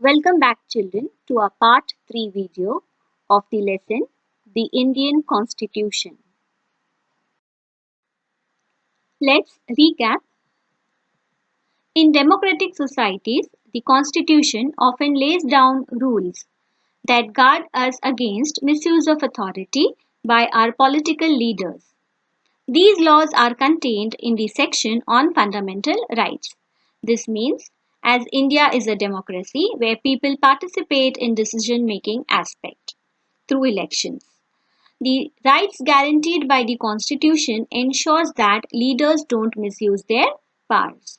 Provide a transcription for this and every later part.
Welcome back children to our part 3 video of the lesson The Indian Constitution. Let's recap. In democratic societies, the Constitution often lays down rules that guard us against misuse of authority by our political leaders. These laws are contained in the section on fundamental rights. This means, as India is a democracy where people participate in decision-making aspect through elections. The rights guaranteed by the Constitution ensures that leaders don't misuse their powers.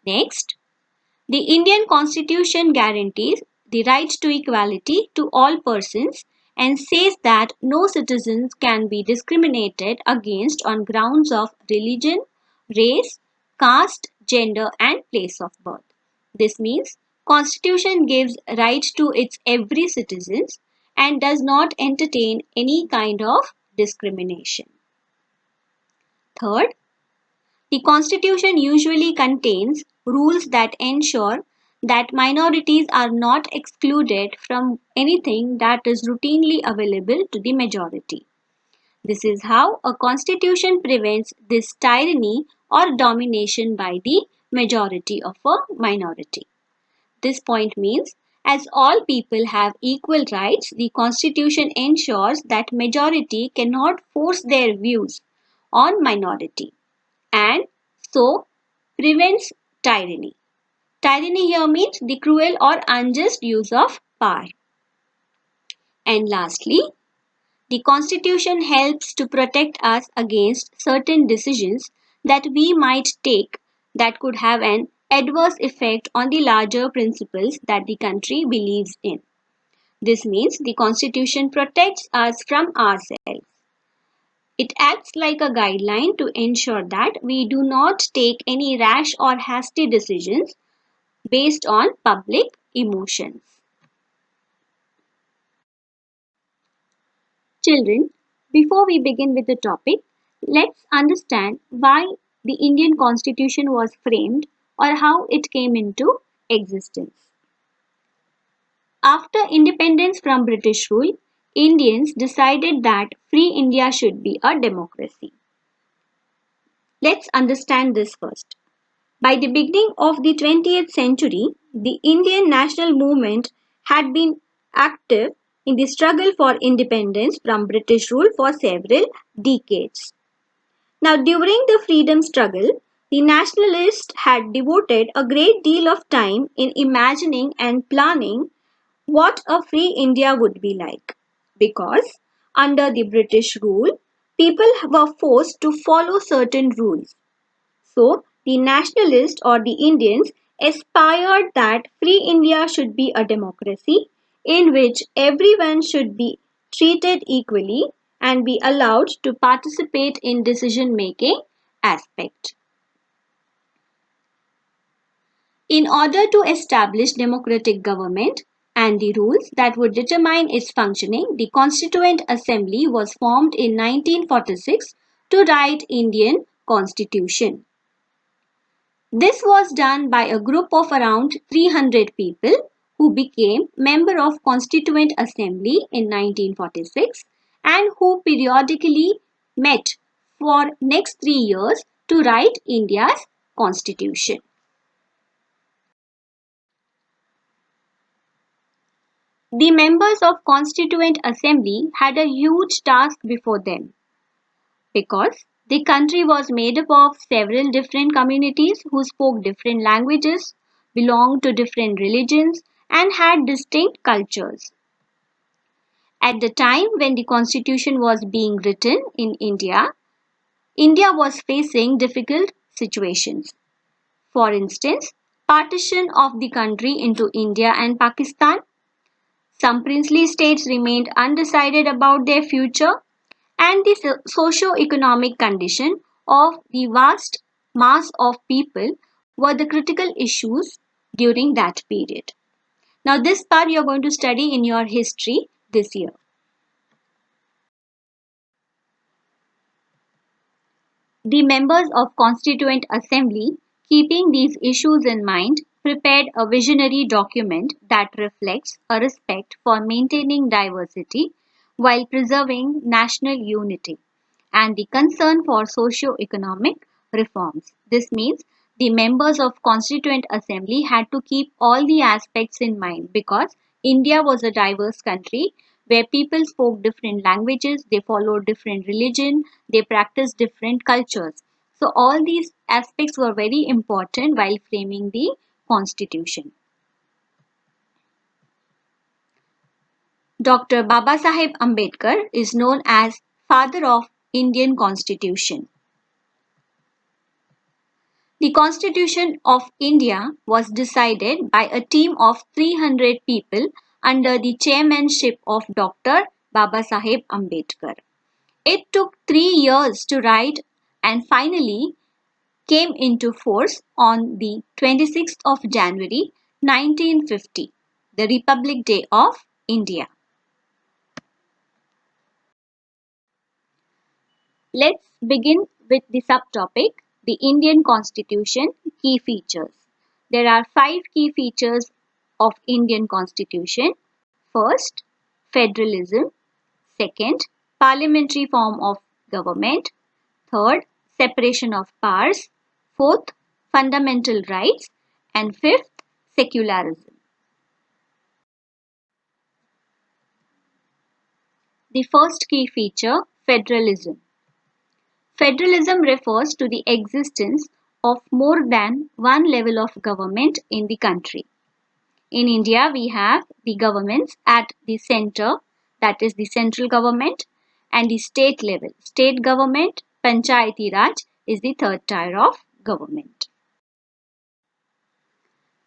Next, the Indian Constitution guarantees the right to equality to all persons and says that no citizens can be discriminated against on grounds of religion, race, caste, gender and place of birth. This means Constitution gives right to its every citizens and does not entertain any kind of discrimination. Third, the Constitution usually contains rules that ensure that minorities are not excluded from anything that is routinely available to the majority. This is how a constitution prevents this tyranny or domination by the majority of a minority. This point means as all people have equal rights, the constitution ensures that majority cannot force their views on minority and so prevents tyranny. Tyranny here means the cruel or unjust use of power. And lastly, the Constitution helps to protect us against certain decisions that we might take that could have an adverse effect on the larger principles that the country believes in. This means the Constitution protects us from ourselves. It acts like a guideline to ensure that we do not take any rash or hasty decisions based on public emotions. Children, before we begin with the topic, let's understand why the Indian Constitution was framed or how it came into existence. After independence from British rule, Indians decided that free India should be a democracy. Let's understand this first. By the beginning of the 20th century, the Indian national movement had been active in the struggle for independence from British rule for several decades. Now, during the freedom struggle, the nationalists had devoted a great deal of time in imagining and planning what a free India would be like. Because under the British rule, people were forced to follow certain rules. So, the nationalists or the Indians aspired that free India should be a democracy in which everyone should be treated equally and be allowed to participate in decision making aspect. In order to establish democratic government and the rules that would determine its functioning, the Constituent Assembly was formed in 1946 to write Indian Constitution. This was done by a group of around 300 people who became member of Constituent Assembly in 1946 and who periodically met for next 3 years to write India's constitution. The members of Constituent Assembly had a huge task before them because the country was made up of several different communities who spoke different languages, belonged to different religions, and had distinct cultures. At the time when the constitution was being written in India, India was facing difficult situations. For instance, partition of the country into India and Pakistan. Some princely states remained undecided about their future, and the socio-economic condition of the vast mass of people were the critical issues during that period. Now this part you are going to study in your history this year. The members of Constituent Assembly, keeping these issues in mind, prepared a visionary document that reflects a respect for maintaining diversity while preserving national unity and the concern for socio-economic reforms. This means the members of Constituent Assembly had to keep all the aspects in mind because India was a diverse country where people spoke different languages, they followed different religion, they practiced different cultures. So all these aspects were very important while framing the constitution. Dr. Babasaheb Ambedkar is known as father of Indian Constitution. The Constitution of India was decided by a team of 300 people under the chairmanship of Dr. Babasaheb Ambedkar. It took 3 years to write and finally came into force on the 26th of January 1950, the Republic Day of India. Let's begin with the subtopic, the Indian Constitution key features. There are 5 key features of Indian Constitution. First, federalism. Second, parliamentary form of government. Third, separation of powers. Fourth, fundamental rights. And fifth, secularism. The first key feature, federalism. Federalism refers to the existence of more than one level of government in the country. In India, we have the governments at the center, that is the central government, and the state level. State government, Panchayati Raj, is the third tier of government.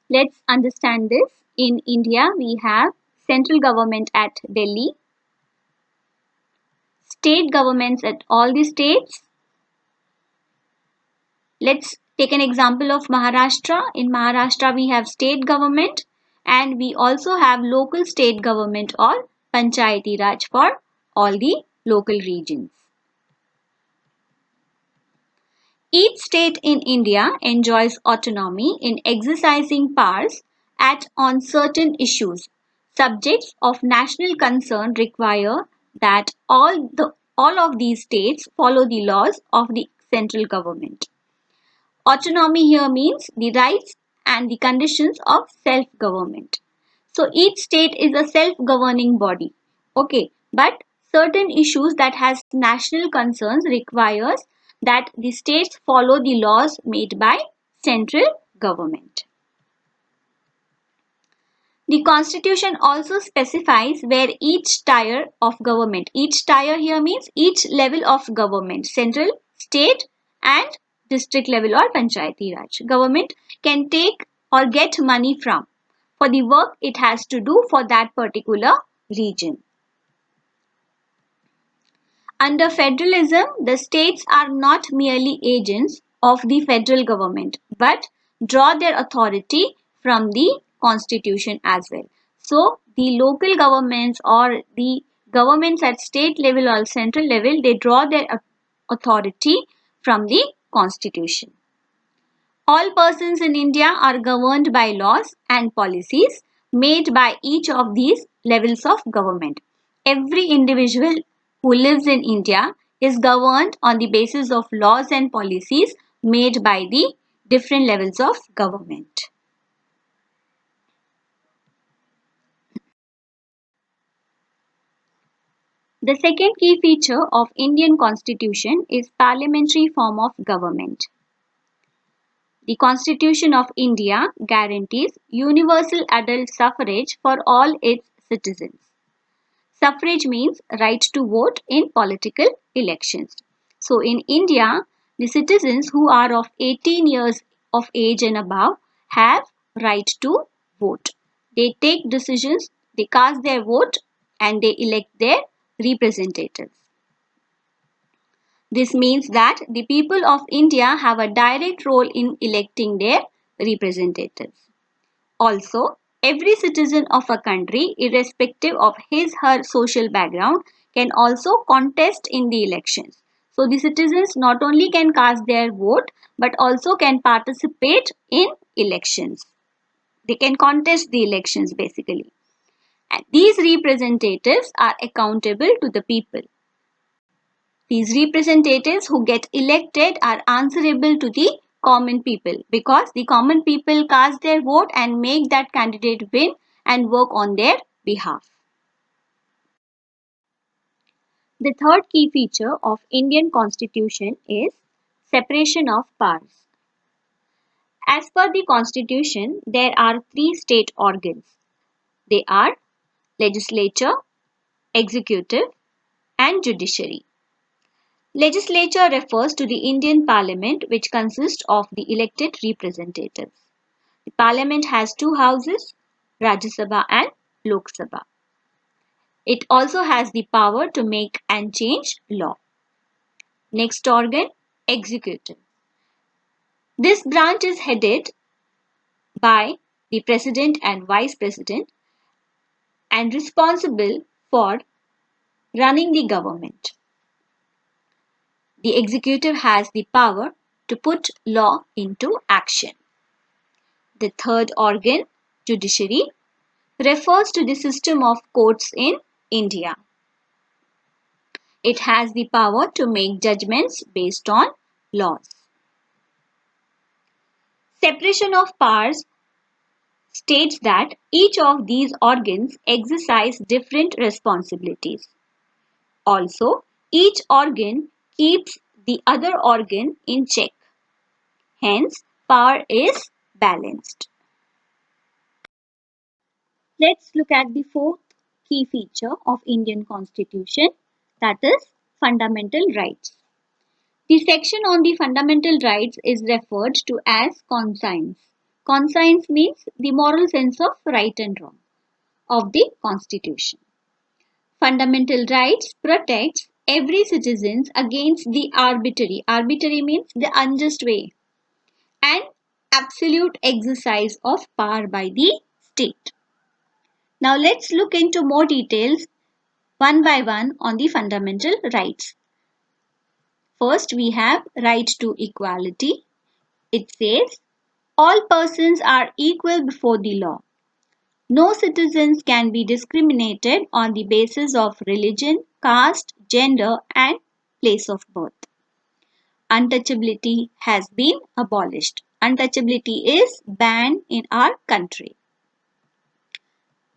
Let's understand this. In India, we have central government at Delhi, state governments at all the states. Let's take an example of Maharashtra. In Maharashtra, we have state government and we also have local state government or Panchayati Raj for all the local regions. Each state in India enjoys autonomy in exercising powers on certain issues. Subjects of national concern require that all of these states follow the laws of the central government. Autonomy here means the rights and the conditions of self-government. So each state is a self-governing body. Okay, but certain issues that has national concerns requires that the states follow the laws made by central government. The constitution also specifies where each tier of government, each tier here means each level of government, central, state and district level or Panchayati Raj government can take or get money from for the work it has to do for that particular region. Under federalism, the states are not merely agents of the federal government but draw their authority from the constitution as well. So, the local governments or the governments at state level or central level, they draw their authority from the constitution. All persons in India are governed by laws and policies made by each of these levels of government. Every individual who lives in India is governed on the basis of laws and policies made by the different levels of government. The second key feature of Indian Constitution is parliamentary form of government. The Constitution of India guarantees universal adult suffrage for all its citizens. Suffrage means right to vote in political elections. So in India, the citizens who are of 18 years of age and above have right to vote. They take decisions, they cast their vote and they elect their representatives. This means that the people of India have a direct role in electing their representatives. Also, every citizen of a country, irrespective of his/her social background, can also contest in the elections. So, the citizens not only can cast their vote but also can participate in elections. They can contest the elections basically. And these representatives are accountable to the people. These representatives who get elected are answerable to the common people because the common people cast their vote and make that candidate win and work on their behalf. The third key feature of Indian Constitution is separation of powers. As per the Constitution, there are three state organs. They are legislature, executive, and judiciary. Legislature refers to the Indian Parliament, which consists of the elected representatives. The Parliament has two houses, Rajya Sabha and Lok Sabha. It also has the power to make and change law. Next organ, executive. This branch is headed by the President and Vice President and responsible for running the government. The executive has the power to put law into action. The third organ, judiciary, refers to the system of courts in India. It has the power to make judgments based on laws. Separation of powers states that each of these organs exercise different responsibilities. Also, each organ keeps the other organ in check. Hence, power is balanced. Let's look at the fourth key feature of Indian Constitution, that is fundamental rights. The section on the fundamental rights is referred to as conscience. Conscience means the moral sense of right and wrong of the Constitution. Fundamental rights protects every citizen against the arbitrary means the unjust way, and absolute exercise of power by the state. Now let's look into more details one by one on the fundamental rights. First, we have right to equality. It says, all persons are equal before the law. No citizens can be discriminated on the basis of religion, caste, gender, and place of birth. Untouchability has been abolished. Untouchability is banned in our country.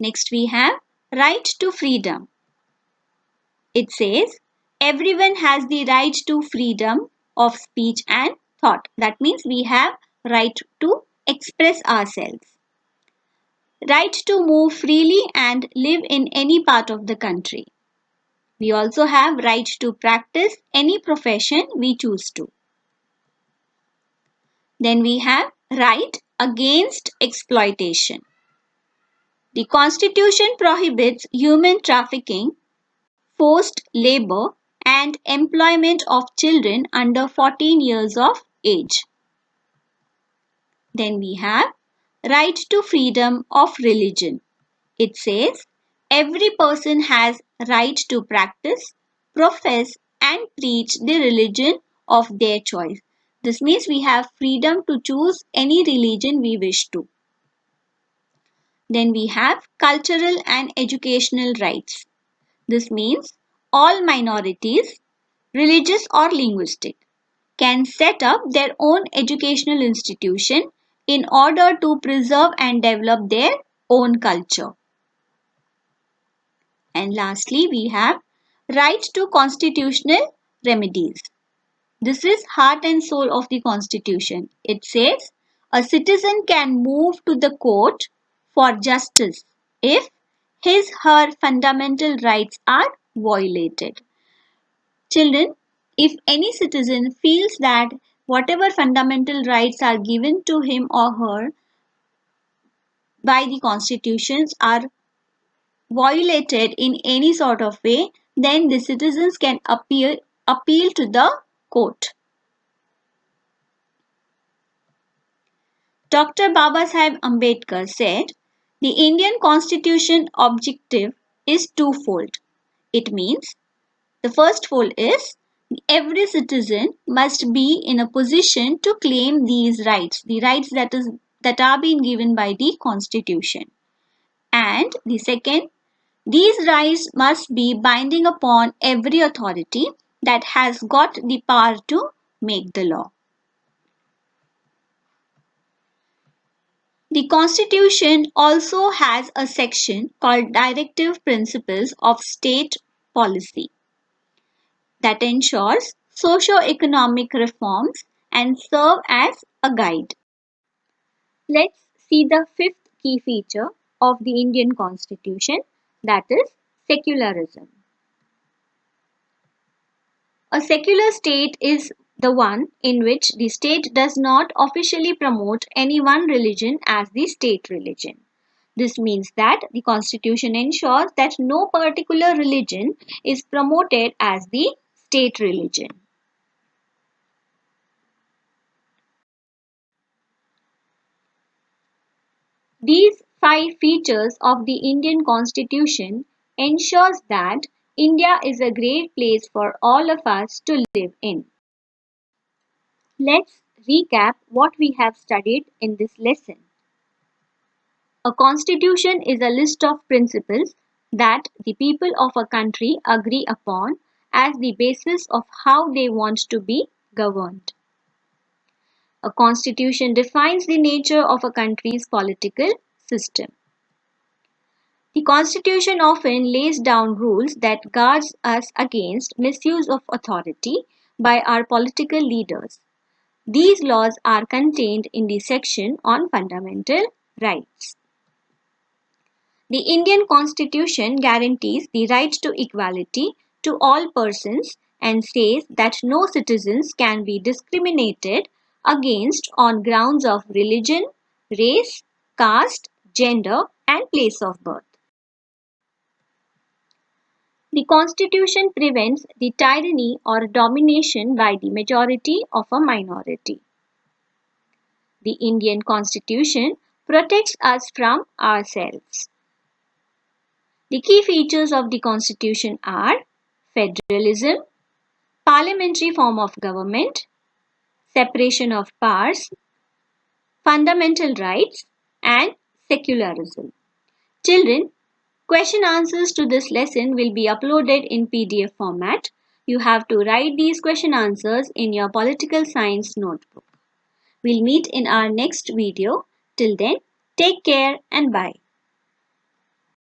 Next, we have right to freedom. It says, everyone has the right to freedom of speech and thought. That means we have right to express ourselves. Right to move freely and live in any part of the country. We also have right to practice any profession we choose to. Then we have right against exploitation. The Constitution prohibits human trafficking, forced labor, and employment of children under 14 years of age. Then we have right to freedom of religion. It says every person has right to practice, profess and preach the religion of their choice. This means we have freedom to choose any religion we wish to. Then we have cultural and educational rights. This means all minorities, religious or linguistic, can set up their own educational institution in order to preserve and develop their own culture. And lastly, we have right to constitutional remedies. This is heart and soul of the Constitution. It says a citizen can move to the court for justice if his/her fundamental rights are violated. Children, if any citizen feels that whatever fundamental rights are given to him or her by the constitutions are violated in any sort of way, then the citizens can appeal to the court. Dr. Babasaheb Ambedkar said, the Indian Constitution objective is twofold. It means the first fold is every citizen must be in a position to claim these rights, the rights that is that are being given by the Constitution. And the second, these rights must be binding upon every authority that has got the power to make the law. The Constitution also has a section called Directive Principles of State Policy that ensures socio-economic reforms and serve as a guide. Let's see the fifth key feature of the Indian Constitution, that is secularism. A secular state is the one in which the state does not officially promote any one religion as the state religion. This means that the Constitution ensures that no particular religion is promoted as the state religion. These five features of the Indian Constitution ensures that India is a great place for all of us to live in. Let's recap what we have studied in this lesson. A constitution is a list of principles that the people of a country agree upon as the basis of how they want to be governed. A constitution defines the nature of a country's political system. The constitution often lays down rules that guards us against misuse of authority by our political leaders. These laws are contained in the section on fundamental rights. The Indian Constitution guarantees the right to equality to all persons and says that no citizens can be discriminated against on grounds of religion, race, caste, gender, and place of birth. The Constitution prevents the tyranny or domination by the majority of a minority. The Indian Constitution protects us from ourselves. The key features of the Constitution are federalism, parliamentary form of government, separation of powers, fundamental rights, and secularism. Children, question answers to this lesson will be uploaded in PDF format. You have to write these question answers in your political science notebook. We'll meet in our next video. Till then, take care and bye.